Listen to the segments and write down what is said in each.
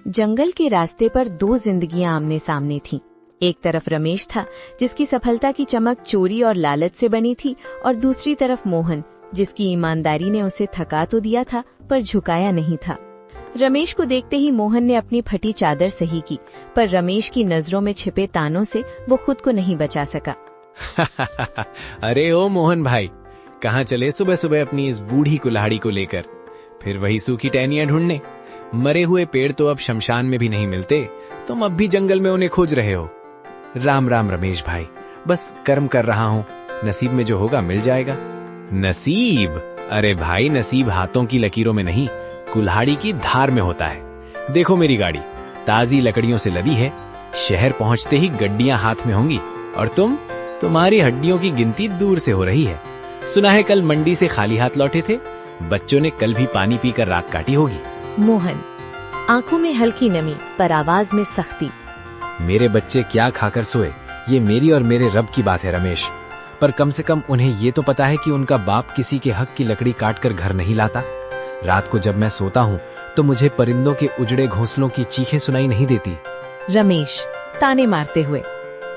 जंगल के रास्ते पर दो जिंदगियां आमने सामने थीं। एक तरफ रमेश था, जिसकी सफलता की चमक चोरी और लालच से बनी थी, और दूसरी तरफ मोहन, जिसकी ईमानदारी ने उसे थका तो दिया था पर झुकाया नहीं था। रमेश को देखते ही मोहन ने अपनी फटी चादर सही की, पर रमेश की नजरों में छिपे तानों से वो खुद को नहीं बचा सका। अरे ओ मोहन भाई, कहाँ चले सुबह सुबह अपनी इस बूढ़ी कुल्हाड़ी को लेकर? फिर वही सूखी टहनियां ढूंढने? मरे हुए पेड़ तो अब शमशान में भी नहीं मिलते, तुम अब भी जंगल में उन्हें खोज रहे हो। राम राम रमेश भाई, बस कर्म कर रहा हूँ, नसीब में जो होगा मिल जाएगा। नसीब? अरे भाई, नसीब हाथों की लकीरों में नहीं, कुल्हाड़ी की धार में होता है। देखो मेरी गाड़ी ताजी लकड़ियों से लदी है, शहर पहुंचते ही गड्डियां हाथ में होंगी, और तुम्हारी हड्डियों की गिनती दूर से हो रही है। सुना है कल मंडी से खाली हाथ लौटे थे, बच्चों ने कल भी पानी पीकर रात काटी होगी। मोहन, आंखों में हल्की नमी पर आवाज में सख्ती। मेरे बच्चे क्या खाकर सोए, ये मेरी और मेरे रब की बात है रमेश, पर कम से कम उन्हें ये तो पता है कि उनका बाप किसी के हक की लकड़ी काटकर घर नहीं लाता। रात को जब मैं सोता हूँ तो मुझे परिंदों के उजड़े घोंसलों की चीखें सुनाई नहीं देती। रमेश ताने मारते हुए।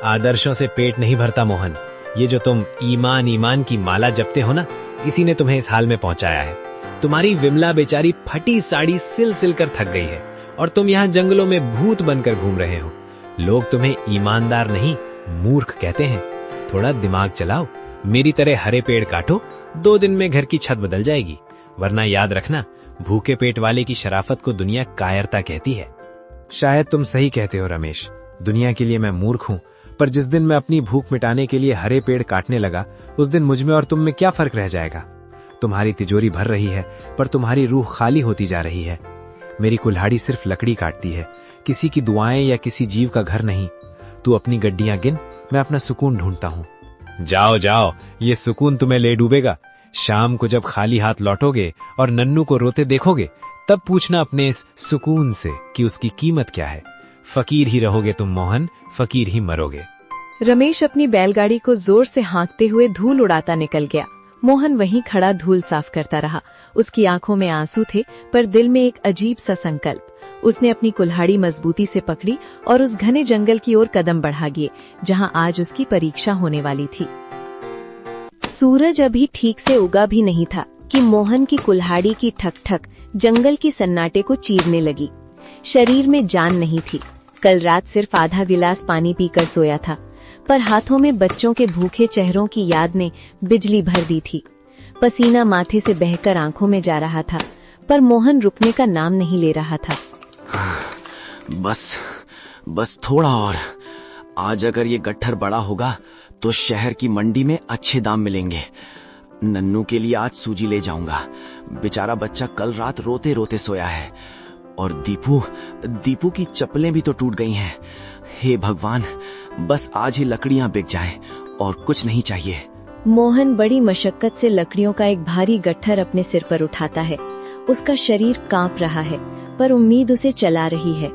आदर्शों से पेट नहीं भरता मोहन, ये जो तुम ईमान ईमान की माला जपते हो ना, इसी ने तुम्हें इस हाल में पहुंचाया है। तुम्हारी विमला बेचारी फटी साड़ी सिल सिल कर थक गई है, और तुम यहाँ जंगलों में भूत बनकर घूम रहे हो। लोग तुम्हें ईमानदार नहीं, मूर्ख कहते हैं। थोड़ा दिमाग चलाओ, मेरी तरह हरे पेड़ काटो, 2 दिन में घर की छत बदल जाएगी। वरना याद रखना, भूखे पेट वाले की शराफत को दुनिया कायरता कहती है। शायद तुम सही कहते हो रमेश, दुनिया के लिए मैं मूर्ख हूँ, पर जिस दिन मैं अपनी भूख मिटाने के लिए हरे पेड़ काटने लगा, उस दिन मुझ में और तुम में क्या फर्क रह जाएगा? तुम्हारी तिजोरी भर रही है, पर तुम्हारी रूह खाली होती जा रही है। मेरी कुल्हाड़ी सिर्फ लकड़ी काटती है, किसी की दुआएं या किसी जीव का घर नहीं। तू अपनी गड्डियां गिन, मैं अपना सुकून ढूंढता हूँ। जाओ जाओ, ये सुकून तुम्हें ले डूबेगा। शाम को जब खाली हाथ लौटोगे और नन्नू को रोते देखोगे, तब पूछना अपने इस सुकून से कि उसकी कीमत क्या है। फकीर ही रहोगे तुम मोहन, फकीर ही मरोगे। रमेश अपनी बैलगाड़ी को जोर से हाँकते हुए धूल उड़ाता निकल गया। मोहन वहीं खड़ा धूल साफ करता रहा। उसकी आंखों में आंसू थे, पर दिल में एक अजीब सा संकल्प। उसने अपनी कुल्हाड़ी मजबूती से पकड़ी और उस घने जंगल की ओर कदम बढ़ा गए, जहां आज उसकी परीक्षा होने वाली थी। सूरज अभी ठीक से उगा भी नहीं था कि मोहन की कुल्हाड़ी की ठक ठक जंगल की सन्नाटे को चीरने लगी। शरीर में जान नहीं थी। कल रात सिर्फ आधा गिलास पानी पीकर सोया था, पर हाथों में बच्चों के भूखे चेहरों की याद ने बिजली भर दी थी। पसीना माथे से बहकर आंखों में जा रहा था, पर मोहन रुकने का नाम नहीं ले रहा था। बस थोड़ा और। आज अगर ये गट्ठर बड़ा होगा तो शहर की मंडी में अच्छे दाम मिलेंगे। नन्नू के लिए आज सूजी ले जाऊंगा। बेचारा बच्चा कल रात रोते रोते सोया है, और दीपू की चप्पलें भी तो टूट गई हैं। हे भगवान, बस आज ही लकड़ियां बिक जाएं और कुछ नहीं चाहिए। मोहन बड़ी मशक्कत से लकड़ियों का एक भारी गट्ठर अपने सिर पर उठाता है। उसका शरीर कांप रहा है, पर उम्मीद उसे चला रही है।